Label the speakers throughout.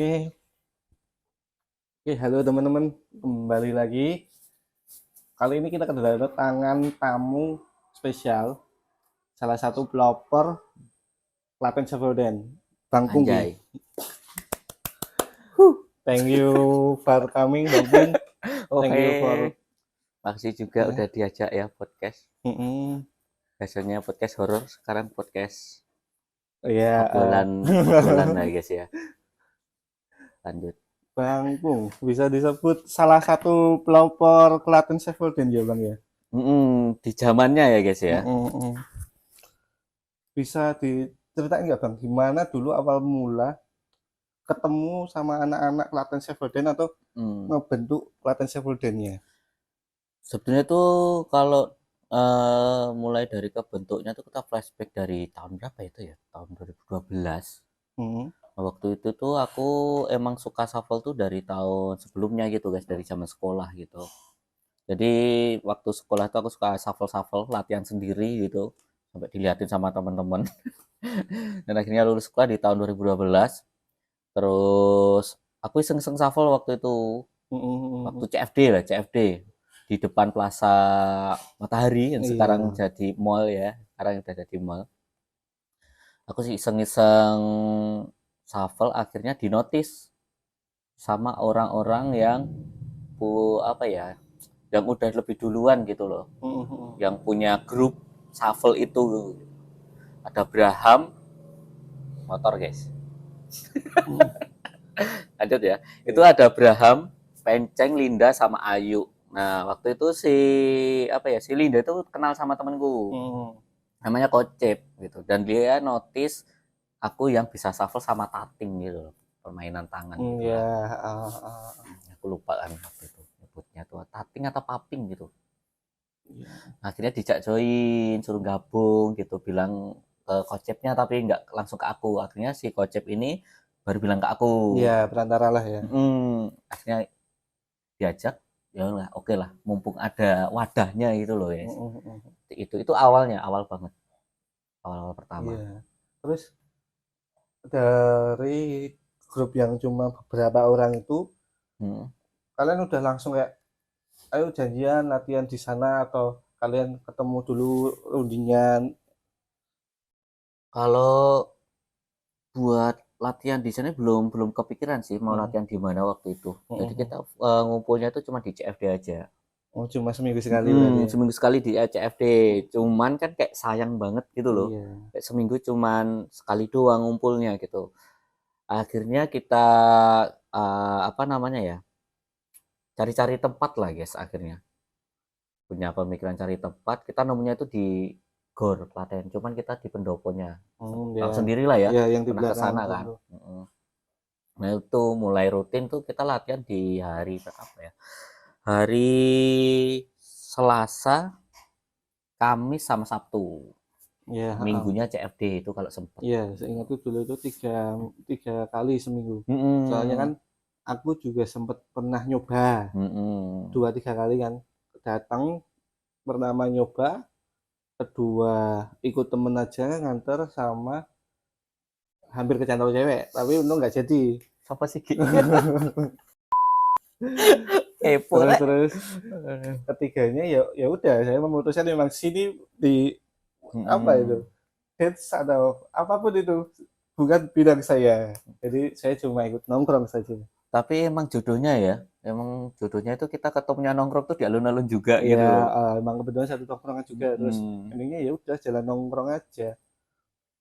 Speaker 1: Oke, oke, halo teman-teman, kembali lagi. Kali ini kita kedatangan tamu spesial, salah satu pelopor Klaten Sevelden, Bang Pungki.
Speaker 2: Anjay.
Speaker 1: Thank you for coming, Bang Pung. Thank you for.
Speaker 2: Oke. Makasih juga
Speaker 1: Ya,
Speaker 2: udah diajak ya podcast.
Speaker 1: mm-mm.
Speaker 2: Biasanya podcast horor, sekarang podcast
Speaker 1: Ya,
Speaker 2: obrolan lah guys ya. Lanjut.
Speaker 1: Bang Pung, bisa disebut salah satu pelopor Klaten Sevelden ya, Bang ya.
Speaker 2: Di zamannya ya guys ya.
Speaker 1: Mm-mm. Bisa diceritain nggak Bang, gimana dulu awal mula ketemu sama anak-anak Klaten Sevelden atau
Speaker 2: Hmm.
Speaker 1: ngebentuk Klaten Seveldennya?
Speaker 2: Sebetulnya tuh kalau mulai dari kebentuknya tuh kita flashback dari tahun berapa itu ya? Tahun 2012.
Speaker 1: Hmm.
Speaker 2: Nah, waktu itu tuh aku emang suka shuffle tuh dari tahun sebelumnya gitu guys, dari zaman sekolah gitu. Jadi waktu sekolah tuh aku suka shuffle-shuffle, latihan sendiri gitu, sampai dilihatin sama teman-teman. Dan akhirnya lulus sekolah di tahun 2012. Terus aku iseng-iseng shuffle waktu itu, waktu
Speaker 1: Hmm.
Speaker 2: CFD lah, CFD di depan Plaza Matahari yang sekarang
Speaker 1: Iya.
Speaker 2: jadi mall ya, sekarang udah jadi mall. Aku sih iseng-iseng shuffle, akhirnya dinotis sama orang-orang yang apa ya, yang udah lebih duluan gitu loh,
Speaker 1: Hmm.
Speaker 2: yang punya grup shuffle itu. Ada Braham motor guys, lanjut ya. Itu
Speaker 1: Iya.
Speaker 2: ada Braham, Penceng, Linda sama Ayu. Nah waktu itu si apa ya, si Linda itu kenal sama temenku
Speaker 1: Hmm.
Speaker 2: namanya Kocep gitu, dan dia notice aku yang bisa shuffle sama tating gitu loh, permainan tangan
Speaker 1: Ya.
Speaker 2: gitulah.
Speaker 1: Ah.
Speaker 2: Aku lupa kan waktu itu nyebutnya tuh tating atau paping gitu.
Speaker 1: Iya.
Speaker 2: Akhirnya dijak join, suruh gabung gitu, bilang ke Kocepnya tapi nggak langsung ke aku. Akhirnya si Kocep ini baru bilang ke aku.
Speaker 1: Iya, perantara lah ya.
Speaker 2: Akhirnya diajak, ya lah oke lah, mumpung ada wadahnya gitu loh guys.
Speaker 1: Hmm.
Speaker 2: Itu awalnya, awal banget, awal pertama.
Speaker 1: Iya. Terus dari grup yang cuma beberapa orang itu,
Speaker 2: Hmm.
Speaker 1: kalian udah langsung kayak, ayo janjian latihan di sana atau kalian ketemu dulu rundingan?
Speaker 2: Kalau buat latihan di sana belum belum kepikiran sih mau
Speaker 1: Hmm.
Speaker 2: latihan di mana waktu itu. Jadi
Speaker 1: Hmm.
Speaker 2: kita ngumpulnya itu cuma di CFD aja.
Speaker 1: Oh, cuma seminggu sekali berarti ya?
Speaker 2: Seminggu sekali di CFD. Cuman kan kayak sayang banget gitu loh.
Speaker 1: Iya.
Speaker 2: Kayak seminggu cuman sekali doang ngumpulnya gitu. Akhirnya kita apa namanya ya? Cari-cari tempat lah guys akhirnya. Punya pemikiran cari tempat, kita nemunya itu di Gor Klaten. Cuman kita di pendoponya.
Speaker 1: Ya,
Speaker 2: Tahu sendiri lah ya,
Speaker 1: ya yang di
Speaker 2: pernah ke
Speaker 1: belakang
Speaker 2: sana kan.
Speaker 1: itu.
Speaker 2: Nah, itu mulai rutin tuh kita latihan di hari apa ya? Hari Selasa, Kamis sama Sabtu.
Speaker 1: Ya,
Speaker 2: Minggunya CFD itu kalau sempet.
Speaker 1: ya, seingatku dulu itu tiga kali seminggu. Soalnya kan
Speaker 2: Mm-mm.
Speaker 1: aku juga sempat pernah nyoba
Speaker 2: Mm-mm.
Speaker 1: 2 3 kali kan, datang pertama nyoba, kedua ikut temen aja nganter sama hampir kecantol cewek, tapi untung nggak jadi.
Speaker 2: Siapa sih Ki? Kepo
Speaker 1: Terus
Speaker 2: rek.
Speaker 1: terus ketiganya ya ya udah saya memutuskan memang sini di apa itu,
Speaker 2: Mm-mm.
Speaker 1: hits atau apapun itu bukan bidang saya, jadi saya cuma ikut nongkrong saja.
Speaker 2: Tapi emang jodohnya ya, emang jodohnya itu kita ketemunya nongkrong tuh di alun-alun juga
Speaker 1: Ya
Speaker 2: gitu loh.
Speaker 1: emang kebetulan satu tongkrongan juga, terus
Speaker 2: Mm-mm.
Speaker 1: endingnya ya udah jalan nongkrong aja.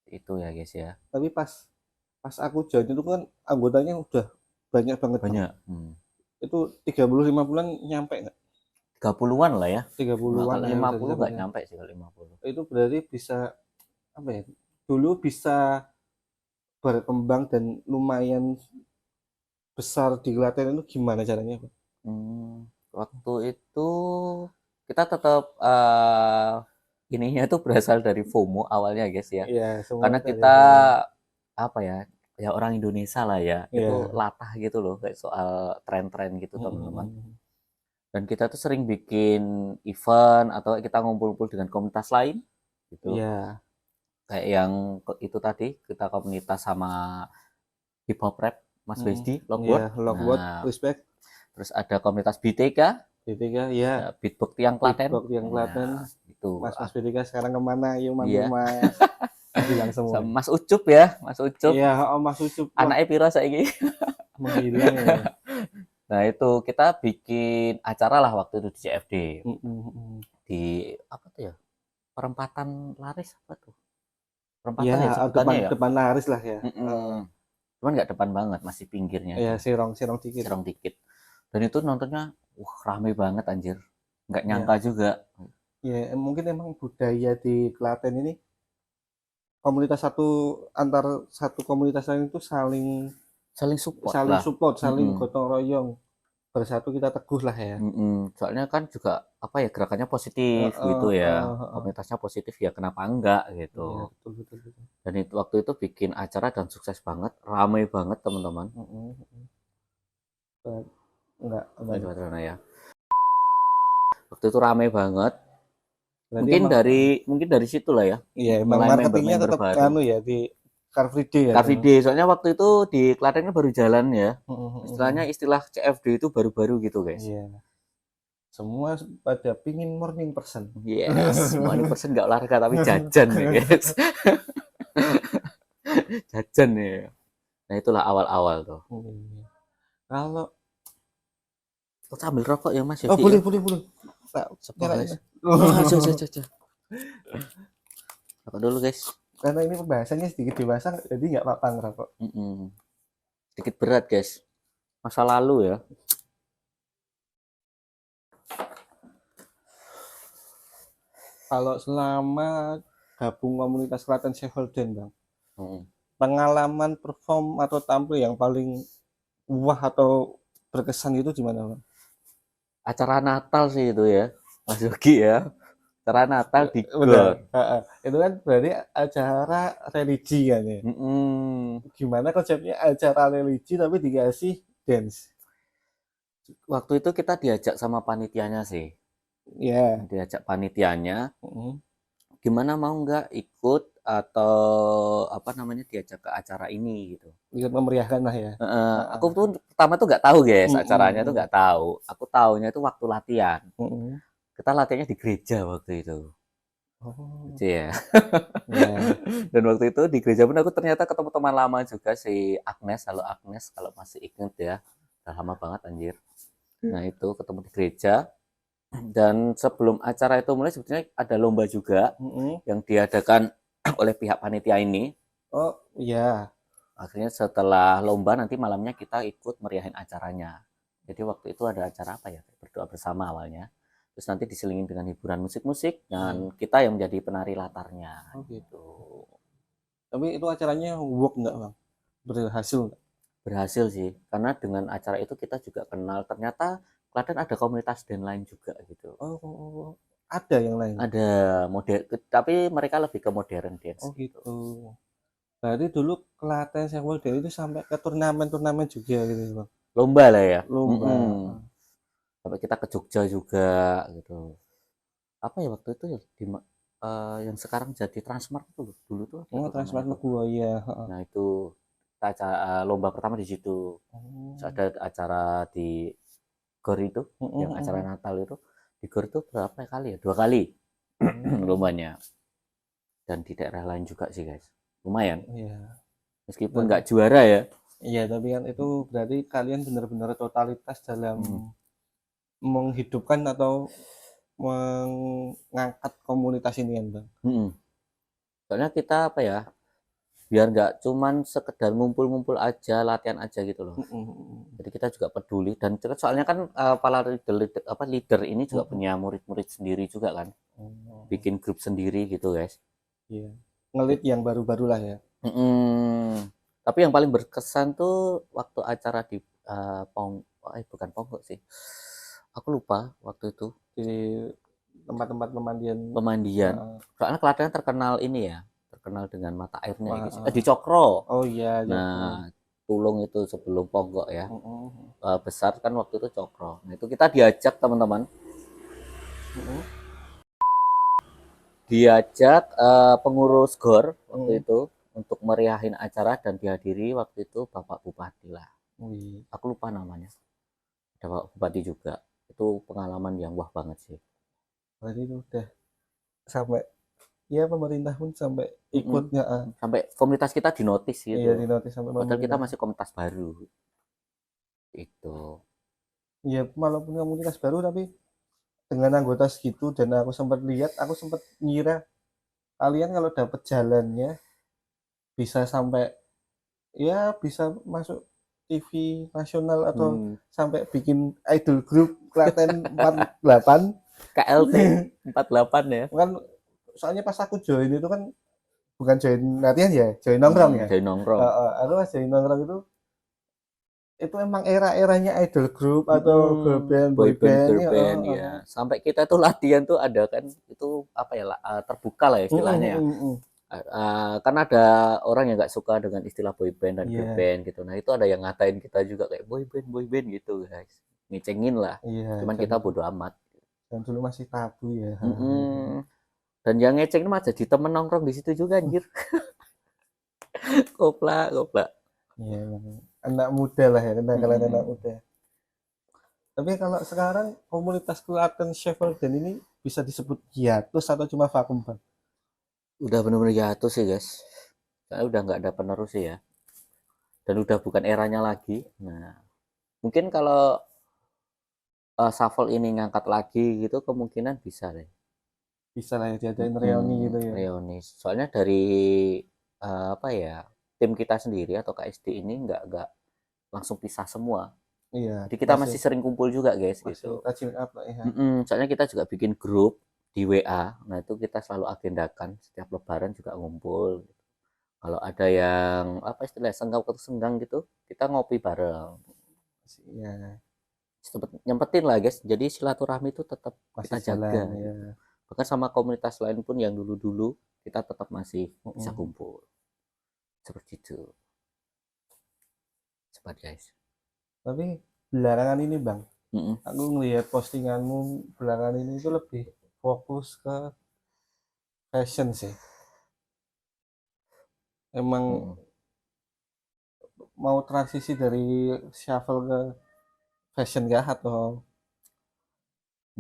Speaker 2: Itu ya guys ya,
Speaker 1: Tapi pas pas aku join itu kan anggotanya udah banyak banget Bang.
Speaker 2: banyak.
Speaker 1: Itu 30 50-an nyampe nggak?
Speaker 2: 30-an lah ya.
Speaker 1: tiga
Speaker 2: Nah,
Speaker 1: puluhan
Speaker 2: kalau
Speaker 1: ya bisa
Speaker 2: 50 nggak
Speaker 1: disebutnya.
Speaker 2: nyampe sih, kalau 50.
Speaker 1: Itu berarti bisa apa ya, dulu bisa berkembang dan lumayan besar di Klaten itu gimana caranya Bang?
Speaker 2: Waktu itu kita tetap ininya itu berasal dari FOMO awalnya guys ya.
Speaker 1: Iya, semua
Speaker 2: Karena
Speaker 1: itu ada
Speaker 2: kita
Speaker 1: FOMO.
Speaker 2: apa ya, ya orang Indonesia lah ya, itu
Speaker 1: Iya.
Speaker 2: latah gitu loh kayak soal tren-tren gitu teman-teman.
Speaker 1: Mm-mm.
Speaker 2: Dan kita tuh sering bikin event atau kita ngumpul-ngumpul dengan komunitas lain gitu.
Speaker 1: Iya.
Speaker 2: Kayak yang itu tadi kita komunitas sama hip hop rap Mas Wesdi, Lockwood.
Speaker 1: Ya, Lockwood,
Speaker 2: Nah,
Speaker 1: respect.
Speaker 2: terus ada komunitas BTK,
Speaker 1: BTK, ya.
Speaker 2: Beatbox Tiang Klaten.
Speaker 1: Beatbox Tiang Klaten.
Speaker 2: Nah, itu.
Speaker 1: Mas BTK sekarang kemana? Yuk manggil
Speaker 2: Iya.
Speaker 1: Mas. Hilang semua.
Speaker 2: Sama Mas Ucup ya, Mas Ucup.
Speaker 1: Iya, Mas Ucup.
Speaker 2: Anaknya piro saiki?
Speaker 1: Menghilang ya.
Speaker 2: Nah, itu kita bikin acara lah waktu itu di CFD. Di apa tuh ya? Perempatan Laris apa tuh? Perempatan ya sebutannya ya.
Speaker 1: Depan Laris lah ya.
Speaker 2: Cuman nggak depan banget, masih pinggirnya.
Speaker 1: Ya, sirong dikit.
Speaker 2: Sirong dikit. Dan itu nontonnya, rame banget anjir. Nggak nyangka juga.
Speaker 1: Ya, mungkin emang budaya di Klaten ini komunitas antar satu komunitas lain itu saling
Speaker 2: support
Speaker 1: saling
Speaker 2: lah.
Speaker 1: support, saling gotong royong. Bersatu kita teguh lah ya.
Speaker 2: Soalnya kan juga apa ya, gerakannya positif gitu ya. Komunitasnya positif ya, kenapa enggak gitu.
Speaker 1: Ya, betul.
Speaker 2: Dan itu waktu itu bikin acara dan sukses banget, ramai banget teman-teman.
Speaker 1: Enggak
Speaker 2: Ya. Waktu itu ramai banget.
Speaker 1: Berarti
Speaker 2: Mungkin dari situ lah ya.
Speaker 1: Iya, emang marketingnya tetap baru ya di Car Free Day ya.
Speaker 2: Car Free Day, soalnya waktu itu di Klaten kan baru jalan ya. Istilahnya istilah CFD itu baru-baru gitu guys.
Speaker 1: Iya. Semua pada pingin morning person.
Speaker 2: Yes, morning person nggak olahraga tapi jajan ya guys. Jajan ya. Nah itulah awal-awal tuh.
Speaker 1: Kalau
Speaker 2: sambil rokok ya Mas.
Speaker 1: Oh boleh.
Speaker 2: Rokok dulu guys.
Speaker 1: Karena ini pembahasannya sedikit dewasa, jadi nggak apa-apa ngerokok.
Speaker 2: Sedikit berat guys. Masa lalu ya.
Speaker 1: Kalau selama gabung komunitas Klaten Shepherdin Bang, pengalaman perform atau tampil yang paling wah atau berkesan itu gimana Bang?
Speaker 2: Acara Natal sih itu ya, Mas Yogi ya. Acara Natal di GOR.
Speaker 1: Itu kan berarti acara religi kan ya. Gimana konsepnya acara religi tapi dikasih dance?
Speaker 2: Waktu itu kita diajak sama panitianya sih.
Speaker 1: Ya.
Speaker 2: Diajak panitianya. Gimana mau nggak ikut atau apa namanya diajak ke acara ini gitu.
Speaker 1: Ikut memeriahkan lah ya.
Speaker 2: Aku tuh pertama tuh nggak tahu guys, acaranya tuh nggak tahu. Aku taunya itu waktu latihan. Kita latihannya di gereja waktu itu. Gitu ya. Dan waktu itu di gereja pun aku ternyata ketemu teman lama juga, si Agnes. Halo Agnes, kalau masih inget ya. Udah lama banget anjir. Nah itu ketemu di gereja. Dan sebelum acara itu mulai sebetulnya ada lomba juga yang diadakan oleh pihak panitia ini.
Speaker 1: Oh iya.
Speaker 2: Akhirnya setelah lomba nanti malamnya kita ikut meriahin acaranya. Jadi waktu itu ada acara apa ya? Berdoa bersama awalnya. Terus nanti diselingin dengan hiburan musik-musik dan kita yang menjadi penari latarnya.
Speaker 1: Oh gitu. Tapi itu acaranya work nggak Bang? Berhasil nggak?
Speaker 2: Berhasil sih, karena dengan acara itu kita juga kenal. Ternyata Klaten ada komunitas dance lain juga gitu.
Speaker 1: Oh, ada yang lain?
Speaker 2: Ada model, tapi mereka lebih ke modern dance.
Speaker 1: Oh gitu. Berarti dulu Klaten Shepherdin itu sampai ke turnamen juga gitu Bang?
Speaker 2: Lomba lah ya.
Speaker 1: Lomba.
Speaker 2: Sampai kita ke Jogja juga gitu. Apa ya waktu itu ya yang sekarang jadi Transmart itu dulu tuh.
Speaker 1: Transmart Meguro ya.
Speaker 2: Nah itu acara lomba pertama di situ. Terus ada acara di GOR itu, yang acara Natal itu. Di GOR itu berapa kali ya? 2 kali lombanya. Dan di daerah lain juga sih guys. Lumayan.
Speaker 1: Iya.
Speaker 2: Meskipun nggak juara ya.
Speaker 1: Iya, tapi kan itu berarti kalian benar-benar totalitas dalam menghidupkan atau mengangkat komunitas ini kan Bang.
Speaker 2: Soalnya kita apa ya, biar nggak cuman sekedar ngumpul-ngumpul aja, latihan aja gitu loh. Jadi kita juga peduli, dan soalnya kan para leader ini juga punya murid-murid sendiri juga kan. Bikin grup sendiri gitu guys.
Speaker 1: Iya. Ngelit yang baru-baru lah ya.
Speaker 2: Tapi yang paling berkesan tuh waktu acara di bukan Ponggok sih. Aku lupa waktu itu
Speaker 1: di tempat-tempat
Speaker 2: pemandian. Soalnya Klaten terkenal ini ya, terkenal dengan mata airnya di Cokro.
Speaker 1: Oh iya.
Speaker 2: Nah, Tulung itu sebelum Ponggok ya. Besar kan waktu itu Cokro. Nah, itu kita diajak teman-teman. Diajak pengurus GOR waktu itu untuk meriahin acara, dan dihadiri waktu itu Bapak Bupati lah. lupa namanya, ada Pak Bupati juga. Itu pengalaman yang wah banget sih.
Speaker 1: Berarti itu udah sampai ya pemerintah pun sampai
Speaker 2: Mm-mm.
Speaker 1: ikutnya
Speaker 2: Sampai komunitas kita dinotis
Speaker 1: iya
Speaker 2: gitu,
Speaker 1: di notice sampai
Speaker 2: padahal kita
Speaker 1: pemerintah.
Speaker 2: masih komunitas baru itu.
Speaker 1: Iya, walaupun komunitas baru tapi dengan anggota segitu dan aku sempat lihat, aku sempat ngira kalian kalau dapat jalannya bisa sampai ya bisa masuk TV nasional atau
Speaker 2: Hmm.
Speaker 1: sampai bikin idol group Klaten 48
Speaker 2: KLT 48 ya.
Speaker 1: kan. Soalnya pas aku join itu kan bukan join latihan ya, join nongkrong ya.
Speaker 2: Jadi nongkrong.
Speaker 1: Aku pas join nongkrong itu emang era-eranya idol group atau girl band, boy
Speaker 2: Boy band,
Speaker 1: band
Speaker 2: girl
Speaker 1: ya.
Speaker 2: band ya. Sampai kita tuh latihan tuh ada kan itu apa ya terbuka lah ya istilahnya ya. Kan ada orang yang nggak suka dengan istilah boy band dan girl
Speaker 1: Iya,
Speaker 2: band gitu. Nah itu ada yang ngatain kita juga kayak boy band gitu guys. Ngecengin lah.
Speaker 1: iya,
Speaker 2: Cuman kita bodo amat.
Speaker 1: dan dulu masih tabu ya.
Speaker 2: Mm-mm. Dan yang ngecengin mah jadi temen nongkrong di situ juga anjir. Goplak, goplak.
Speaker 1: Iya, emang anak muda lah ya, kenakalan anak muda. Tapi kalau sekarang komunitas Klaten Sheffielden ini bisa disebut hiatus atau cuma vakum, Bang?
Speaker 2: Udah bener-bener jatuh sih guys. Karena udah nggak ada penerus sih ya. Dan udah bukan eranya lagi. Nah, mungkin kalau shuffle ini ngangkat lagi gitu kemungkinan bisa deh.
Speaker 1: Bisa lah ya diadain reuni gitu ya.
Speaker 2: Reuni. Soalnya dari apa ya tim kita sendiri atau KSD ini nggak langsung pisah semua.
Speaker 1: Iya,
Speaker 2: Jadi kita masih sering kumpul juga guys
Speaker 1: masih
Speaker 2: gitu.
Speaker 1: rajin up lah ya.
Speaker 2: Soalnya kita juga bikin grup di WA. Nah itu kita selalu agendakan setiap Lebaran juga ngumpul. Kalau ada yang apa istilahnya senggang atau senggang gitu, kita ngopi bareng.
Speaker 1: Masih ya,
Speaker 2: Nyempetin lah guys. Jadi silaturahmi itu tetap
Speaker 1: masih
Speaker 2: kita
Speaker 1: jalan
Speaker 2: jaga.
Speaker 1: ya.
Speaker 2: Gitu. Bahkan sama komunitas lain pun yang dulu-dulu kita tetap masih bisa kumpul. Seperti itu. Cepat guys.
Speaker 1: Tapi belakangan ini, Bang,
Speaker 2: Mm-mm.
Speaker 1: aku ngelihat postinganmu belakangan ini itu lebih fokus ke fashion sih. Emang mau transisi dari shuffle ke fashion kah atau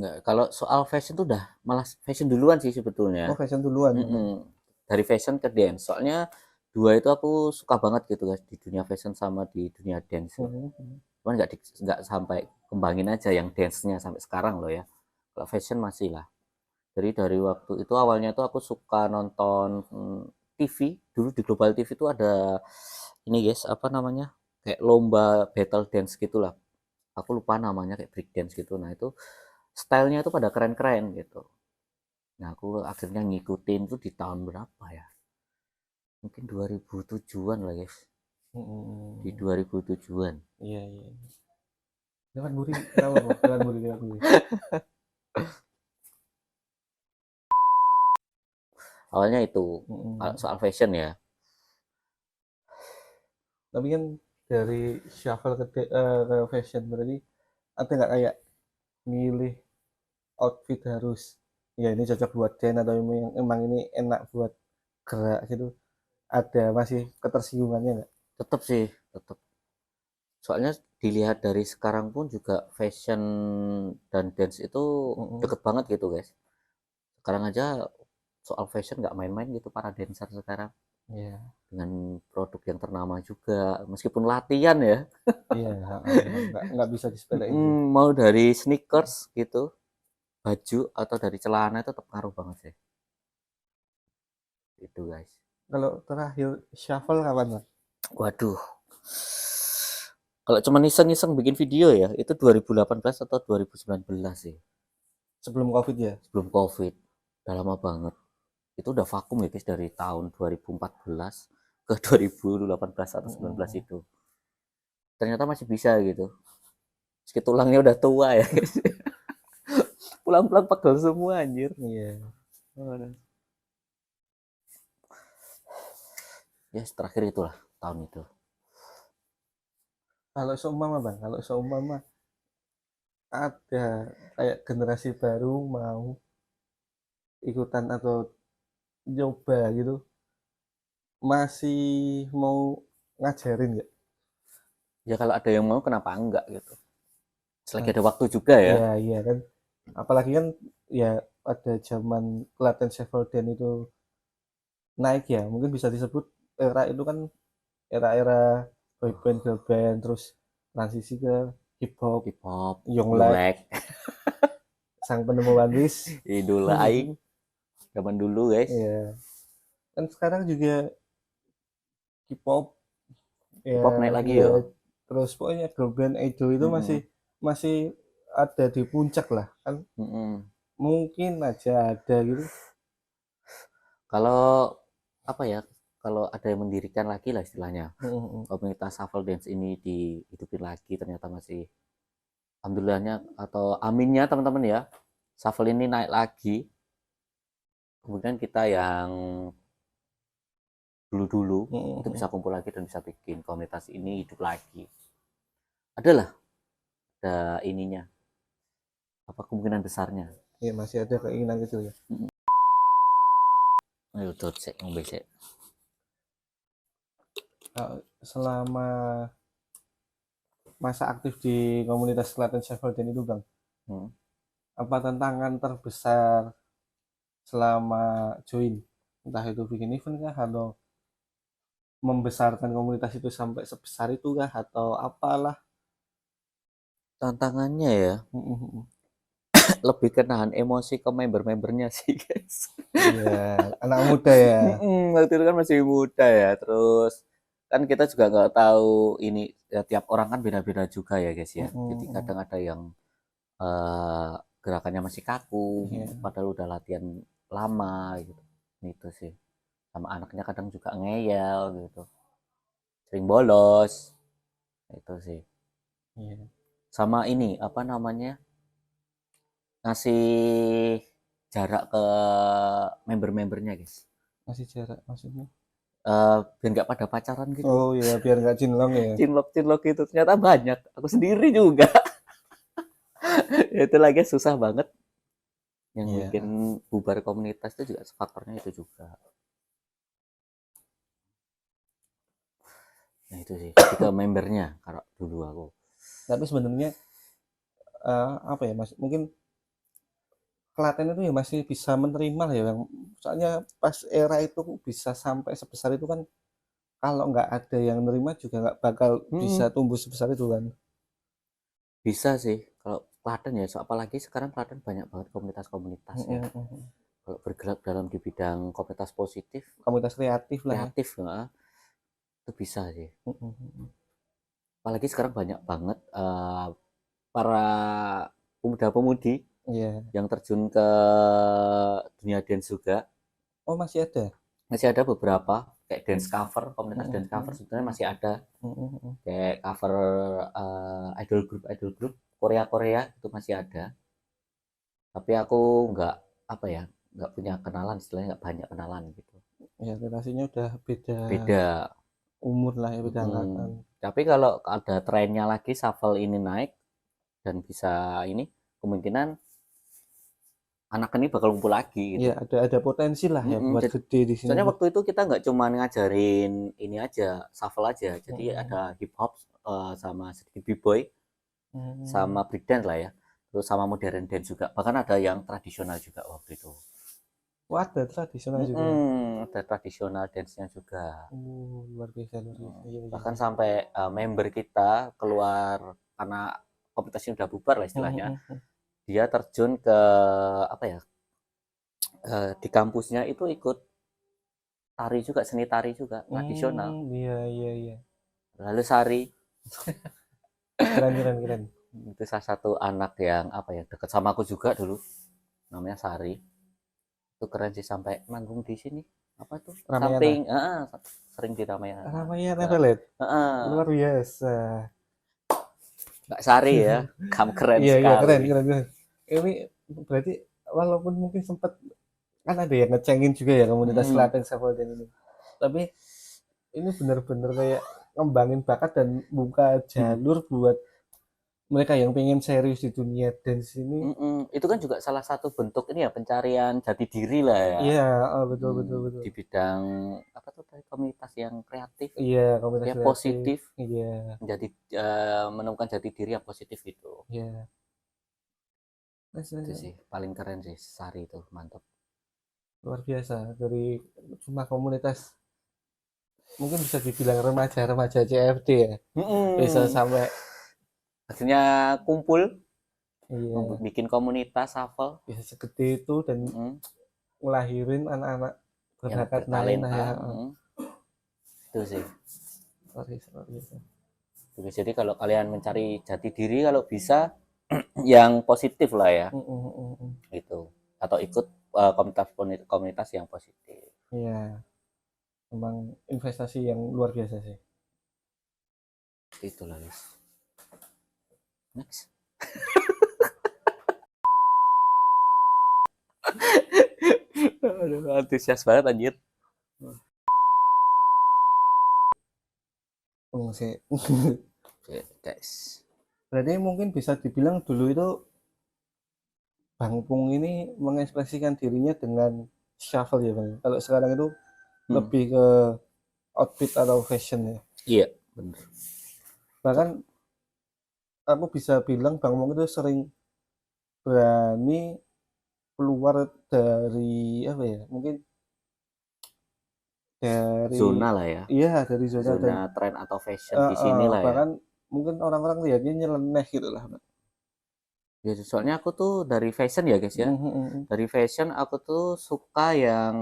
Speaker 2: Nggak, kalau soal fashion tuh udah malah fashion duluan sih sebetulnya.
Speaker 1: fashion duluan?
Speaker 2: Dari fashion ke dance. Soalnya dua itu aku suka banget gitu guys di dunia fashion sama di dunia dance. Cuman nggak sampai kembangin aja yang dance-nya sampai sekarang loh ya. Kalau fashion masih lah. Jadi dari waktu itu awalnya tuh aku suka nonton TV. Dulu di Global TV tuh ada ini guys, apa namanya? Kayak lomba battle dance gitulah. Aku lupa namanya kayak break dance gitu. Nah, itu stylenya itu pada keren-keren gitu. Nah, aku akhirnya ngikutin tuh di tahun berapa ya? Mungkin 2007-an lah guys. Di 2007-an.
Speaker 1: Iya, iya. Lewat buri, kenapa kok? Lewat buri, lewat buri.
Speaker 2: Awalnya itu soal fashion ya.
Speaker 1: Tapi kan dari shuffle ke fashion berarti ada nggak kayak milih outfit harus ya ini cocok buat dance atau emang ini enak buat gerak gitu, ada masih ketersinggungannya nggak?
Speaker 2: Tetap sih, tetap. Soalnya dilihat dari sekarang pun juga fashion dan dance itu deket banget gitu guys. Sekarang aja soal fashion nggak main-main gitu para dancer sekarang.
Speaker 1: Iya.
Speaker 2: Dengan produk yang ternama juga, meskipun latihan ya.
Speaker 1: Iya, nggak bisa disepelein sih.
Speaker 2: Mau dari sneakers gitu, baju atau dari celana itu tetap ngaruh banget sih. Itu guys.
Speaker 1: Kalau terakhir shuffle kapan, Mas?
Speaker 2: Waduh. Kalau cuma iseng-iseng bikin video ya, itu 2018 atau 2019 sih.
Speaker 1: Sebelum COVID ya?
Speaker 2: Sebelum COVID. Udah lama banget. Itu udah vakum ya guys dari tahun 2014 ke 2018 atau 19 itu. Ternyata masih bisa gitu. Meski tulangnya udah tua ya guys. Pulang-pulang pegel semua anjir.
Speaker 1: Iya.
Speaker 2: Ya terakhir itulah tahun itu.
Speaker 1: Kalau seumpama Bang, kalau seumpama ada kayak generasi baru mau ikutan atau nyoba gitu, masih mau ngajarin nggak
Speaker 2: Ya kalau ada yang mau kenapa enggak gitu. Selagi
Speaker 1: Nah,
Speaker 2: ada waktu juga ya.
Speaker 1: iya iya kan. Apalagi kan ya pada zaman Klaten Shepherdin itu naik ya, mungkin bisa disebut era itu kan era-era boy band, girl band, terus transisi ke hip hop,
Speaker 2: Hip hop,
Speaker 1: Yonglek,
Speaker 2: Yonglek,
Speaker 1: sang penemu One Piece.
Speaker 2: idola aing zaman dulu guys.
Speaker 1: Ya, kan sekarang juga K-pop
Speaker 2: Hip
Speaker 1: ya,
Speaker 2: hop naik lagi
Speaker 1: ya
Speaker 2: ya.
Speaker 1: terus pokoknya girl band idol itu masih
Speaker 2: Mm-mm.
Speaker 1: masih ada di puncak lah kan,
Speaker 2: Mm-mm.
Speaker 1: mungkin aja ada gitu.
Speaker 2: Kalau apa ya? Kalau ada yang mendirikan lagi lah istilahnya,
Speaker 1: Mm-mm.
Speaker 2: komunitas shuffle dance ini dihidupin lagi, ternyata masih alhamdulillahnya atau aminnya teman-teman ya, shuffle ini naik lagi. Kemudian kita yang dulu-dulu itu
Speaker 1: Mm-mm.
Speaker 2: bisa kumpul lagi dan bisa bikin komunitas ini hidup lagi. Adalah ada ininya, apa kemungkinan besarnya.
Speaker 1: Ya masih ada keinginan gitu ya.
Speaker 2: Ayo tuh cek ngombe cek.
Speaker 1: Selama masa aktif di komunitas Klaten Shepherdin itu bang,
Speaker 2: Hmm.
Speaker 1: apa tantangan terbesar selama join, entah itu bikin event kah atau membesarkan komunitas itu sampai sebesar itu kah atau apalah.
Speaker 2: Tantangannya ya
Speaker 1: Mm-mm.
Speaker 2: lebih ke nahan emosi ke member-membernya sih guys.
Speaker 1: Iya, anak muda ya.
Speaker 2: Waktu itu kan masih muda ya, terus kan kita juga nggak tahu ini ya, tiap orang kan beda-beda juga ya guys ya. Jadi
Speaker 1: Mm-mm.
Speaker 2: kadang ada yang eh, gerakannya masih kaku,
Speaker 1: Iya.
Speaker 2: padahal udah latihan lama gitu. Itu sih. Sama anaknya kadang juga ngeyel gitu, sering bolos. Itu sih.
Speaker 1: Iya.
Speaker 2: Sama ini apa namanya? Ngasih jarak ke member-membernya guys.
Speaker 1: Masih jarak maksudnya.
Speaker 2: Biar nggak pada pacaran gitu.
Speaker 1: Oh ya, biar nggak cinlong ya.
Speaker 2: Cinlok-cinlok itu ternyata banyak. Aku sendiri juga. Itu lagi susah banget. Yang bikin
Speaker 1: Iya.
Speaker 2: bubar komunitas itu juga faktornya itu juga. Nah itu sih. Jadi ke membernya kalau dulu aku.
Speaker 1: Tapi sebenarnya apa ya Mas? Mungkin Klaten itu ya masih bisa menerima lah ya, Bang. Soalnya pas era itu bisa sampai sebesar itu kan, kalau nggak ada yang nerima juga nggak bakal bisa
Speaker 2: Mm-mm.
Speaker 1: tumbuh sebesar itu kan.
Speaker 2: Bisa sih. Kalau Klaten ya, so, apalagi sekarang Klaten banyak banget komunitas-komunitas ya.
Speaker 1: Mm-mm.
Speaker 2: Kalau bergerak dalam di bidang komunitas positif,
Speaker 1: Komunitas kreatif lah ya.
Speaker 2: kreatif, ya, itu bisa sih.
Speaker 1: Mm-mm.
Speaker 2: Apalagi sekarang banyak banget para pemuda-pemudi
Speaker 1: Iya.
Speaker 2: yang terjun ke dunia dance juga.
Speaker 1: Oh masih ada.
Speaker 2: Masih ada beberapa kayak dance cover, komunitas dance cover
Speaker 1: Mm-mm.
Speaker 2: sebenarnya masih ada,
Speaker 1: Mm-mm.
Speaker 2: kayak cover idol group Korea Korea itu masih ada. Tapi aku nggak apa ya, nggak punya kenalan, istilahnya nggak banyak kenalan gitu.
Speaker 1: Ya relasinya udah beda
Speaker 2: Beda.
Speaker 1: umur lah ya, beda
Speaker 2: Hmm.
Speaker 1: angkatan.
Speaker 2: Tapi kalau ada trennya lagi shuffle ini naik dan bisa ini, kemungkinan anak ini bakal kumpul lagi gitu.
Speaker 1: Ya ada potensi lah ya buat
Speaker 2: Jadi,
Speaker 1: gede di sini
Speaker 2: soalnya
Speaker 1: tuh.
Speaker 2: waktu itu kita nggak cuma ngajarin ini aja, shuffle aja. Jadi
Speaker 1: Mm-mm.
Speaker 2: ada hip hop sama sedikit b-boy sama
Speaker 1: Mm.
Speaker 2: breakdance lah ya. Terus sama modern dance juga. Bahkan ada yang tradisional juga waktu itu.
Speaker 1: Wah, ada tradisional juga ya.
Speaker 2: Ada tradisional dance-nya juga.
Speaker 1: Luar biasa, luar biasa. Iya, iya,
Speaker 2: Bahkan
Speaker 1: iya.
Speaker 2: sampai member kita keluar karena kompetisi udah bubar lah istilahnya.
Speaker 1: Mm-mm.
Speaker 2: Dia terjun ke apa ya? Di kampusnya itu ikut tari juga, seni tari juga, tradisional.
Speaker 1: Iya, iya, iya.
Speaker 2: Lalu Sari
Speaker 1: Keren, keren, keren.
Speaker 2: itu salah satu anak yang apa ya, dekat sama aku juga dulu, namanya Sari. Itu keren sih, sampai manggung di sini apa tuh,
Speaker 1: Ramayana.
Speaker 2: samping sering di Ramayana
Speaker 1: Ramayana
Speaker 2: juga.
Speaker 1: Pelet.
Speaker 2: Heeh.
Speaker 1: Luar biasa.
Speaker 2: Mbak Sari ya, kamu keren
Speaker 1: Iya, iya, keren,
Speaker 2: sekali.
Speaker 1: keren, keren. Ini berarti walaupun mungkin sempat kan ada yang ngecengin juga ya komunitas
Speaker 2: Hmm.
Speaker 1: Klaten Savolden ini. Tapi ini benar-benar kayak ngembangin bakat dan buka jalur buat mereka yang pengen serius di dunia dance ini.
Speaker 2: Itu kan juga salah satu bentuk ini ya, pencarian jati diri lah ya.
Speaker 1: Iya, betul betul betul.
Speaker 2: Di bidang apa tuh tadi, komunitas yang kreatif,
Speaker 1: Iya, komunitas
Speaker 2: ya
Speaker 1: kreatif.
Speaker 2: positif,
Speaker 1: Iya,
Speaker 2: menjadi menemukan jati diri yang positif gitu.
Speaker 1: iya. Nice,
Speaker 2: Itu
Speaker 1: nice.
Speaker 2: sih paling keren sih, Sari itu mantap.
Speaker 1: Luar biasa dari cuma komunitas mungkin bisa dibilang remaja-remaja CFD ya. Bisa sampai
Speaker 2: Akhirnya kumpul,
Speaker 1: iya,
Speaker 2: bikin komunitas shuffle,
Speaker 1: bisa segede itu dan ngelahirin anak-anak
Speaker 2: yang
Speaker 1: berbakat lain lah
Speaker 2: bertalenta.
Speaker 1: ya.
Speaker 2: Itu sih.
Speaker 1: Luar biasa, luar biasa.
Speaker 2: Jadi kalau kalian mencari jati diri, kalau bisa yang positif lah ya, gitu. Atau ikut komunitas yang positif.
Speaker 1: Iya, memang investasi yang luar biasa sih.
Speaker 2: Itulah guys. Next. Aduh, antusias banget anjir.
Speaker 1: Sih.
Speaker 2: Oke, guys.
Speaker 1: Berarti mungkin bisa dibilang dulu itu Bang Pung ini mengekspresikan dirinya dengan shuffle ya Bang. Kalau sekarang itu lebih ke outfit atau fashion ya.
Speaker 2: Iya, bener.
Speaker 1: Bahkan aku bisa bilang Bang Pung itu sering berani keluar dari apa ya? Mungkin dari
Speaker 2: Zona lah ya.
Speaker 1: iya dari zona dan
Speaker 2: Zona tren atau fashion di sini lah ya.
Speaker 1: bahkan mungkin orang-orang lihatnya nyeleneh gitu lah.
Speaker 2: Ya, soalnya aku tuh dari fashion ya guys ya. Dari fashion aku tuh suka yang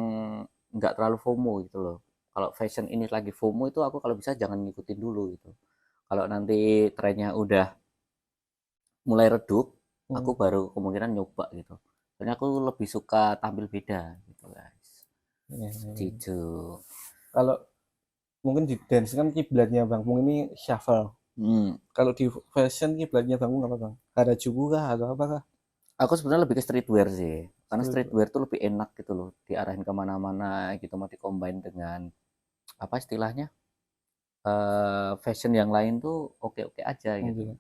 Speaker 2: nggak terlalu FOMO gitu loh. Kalau fashion ini lagi FOMO itu aku kalau bisa jangan ngikutin dulu gitu. Kalau nanti trennya udah mulai redup, aku baru kemungkinan nyoba gitu. Soalnya aku lebih suka tampil beda gitu guys. Gitu.
Speaker 1: Kalau mungkin di dance kan kiblatnya Bang Pung ini shuffle. Kalau di fashion kiblatnya Bang Pung apa Bang? Harajuku kah atau apa kah?
Speaker 2: Aku sebenarnya lebih ke streetwear sih, karena streetwear tuh lebih enak gitu loh, diarahin kemana-mana gitu, mau dicombine dengan apa istilahnya, fashion yang lain tuh oke-oke aja gitu,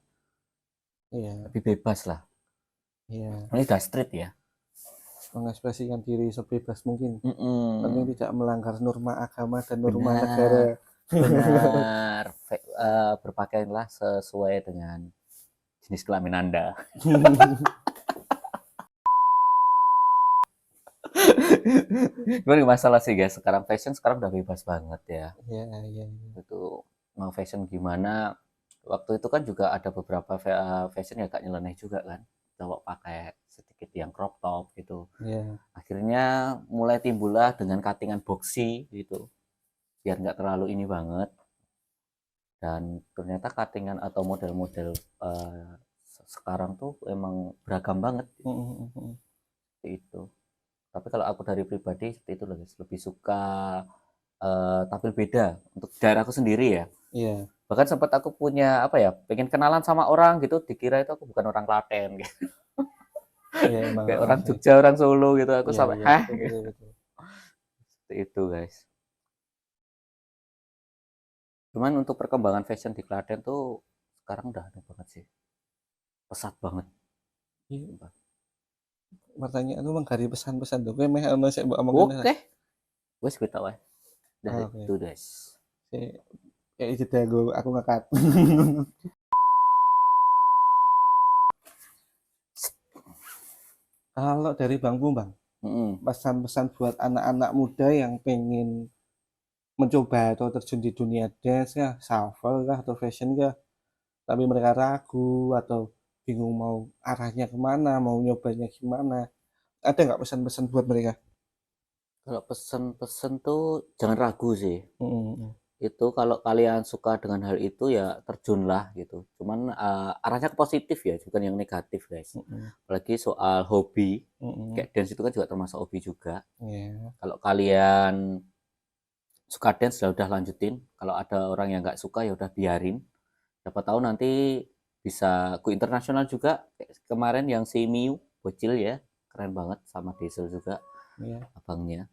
Speaker 1: Iya,
Speaker 2: lebih bebas lah.
Speaker 1: iya.
Speaker 2: Ini udah street ya.
Speaker 1: Mengekspresikan diri sebebas mungkin. Penting
Speaker 2: Mm-mm.
Speaker 1: tidak melanggar norma agama dan norma negara.
Speaker 2: Benar, benar. Berpakaianlah sesuai dengan jenis kelamin Anda. Cuman masalah sih guys, sekarang fashion sekarang udah bebas banget ya.
Speaker 1: Iya, iya,
Speaker 2: Itu mau fashion gimana, waktu itu kan juga ada beberapa fashion yang gak nyeleneh juga kan, cowok pakai sedikit yang crop top gitu,
Speaker 1: iya.
Speaker 2: akhirnya mulai timbullah dengan cuttingan boxy gitu biar nggak terlalu ini banget, dan ternyata cuttingan atau model-model sekarang tuh emang beragam banget seperti itu. Tapi kalau aku dari pribadi seperti itu lebih suka tampil beda untuk daerahku sendiri ya.
Speaker 1: Iya,
Speaker 2: Bahkan sempat aku punya apa ya, pengen kenalan sama orang gitu, dikira itu aku bukan orang Klaten gitu.
Speaker 1: iya emang
Speaker 2: Kayak orang
Speaker 1: sih.
Speaker 2: Jogja, orang Solo gitu. Aku
Speaker 1: Iya,
Speaker 2: sampai
Speaker 1: iya
Speaker 2: hah
Speaker 1: betul
Speaker 2: gitu.
Speaker 1: betul betul.
Speaker 2: Seperti itu guys. Cuman untuk perkembangan fashion di Klaten tuh sekarang udah ada banget sih. Pesat banget.
Speaker 1: Iya, pertanyaan itu menggali pesan-pesan tuh. Kayak meh ono sik mbok omongin lah.
Speaker 2: Oke. Wes gue tau ya. Udah
Speaker 1: Oke.
Speaker 2: itu guys.
Speaker 1: Kayak jeda aku ngekat. Kalau dari Bang Pung, Bang, pesan-pesan buat anak-anak muda yang pengen mencoba atau terjun di dunia dance kah, shuffle kah, atau fashion kah, tapi mereka ragu atau bingung mau arahnya kemana, mau nyobanya gimana. Ada nggak pesan-pesan buat mereka?
Speaker 2: Kalau pesen-pesen tuh jangan ragu sih.
Speaker 1: Mm-mm.
Speaker 2: Itu kalau kalian suka dengan hal itu ya terjunlah gitu. Cuman arahnya ke positif ya, bukan yang negatif guys.
Speaker 1: Mm-mm.
Speaker 2: Apalagi soal hobi,
Speaker 1: Mm-mm.
Speaker 2: kayak dance itu kan juga termasuk hobi juga.
Speaker 1: Yeah.
Speaker 2: Kalau kalian suka dance ya udah lanjutin, kalau ada orang yang nggak suka ya udah biarin, siapa tahu nanti bisa go internasional juga. Kayak kemarin yang si Miu bocil ya, keren banget, sama Diesel juga
Speaker 1: Yeah.
Speaker 2: abangnya,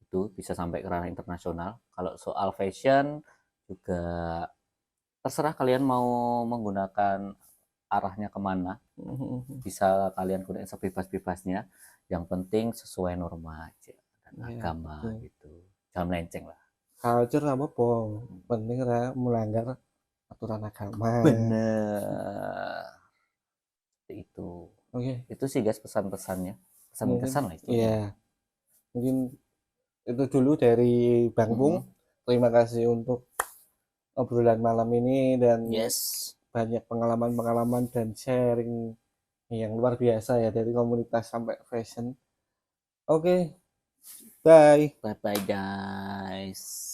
Speaker 2: itu bisa sampai ke ranah internasional. Kalau soal fashion juga terserah kalian mau menggunakan arahnya kemana,
Speaker 1: Mhm.
Speaker 2: bisa kalian gunain sebebas-bebasnya. Yang penting sesuai norma aja dan
Speaker 1: Iya,
Speaker 2: agama
Speaker 1: betul.
Speaker 2: gitu. Jangan melenceng lah.
Speaker 1: Culture apa apa, penting ora melanggar aturan agama.
Speaker 2: Bener. Seperti itu.
Speaker 1: Oke,
Speaker 2: Itu sih guys pesan-pesannya. Pesan
Speaker 1: mungkin
Speaker 2: kesan lah
Speaker 1: ya,
Speaker 2: istilahnya.
Speaker 1: mungkin itu dulu dari Bang Bung.
Speaker 2: Mm-mm.
Speaker 1: Terima kasih untuk obrolan malam ini dan
Speaker 2: Yes.
Speaker 1: banyak pengalaman-pengalaman dan sharing yang luar biasa ya dari komunitas sampai fashion. Oke, bye.
Speaker 2: Bye bye guys.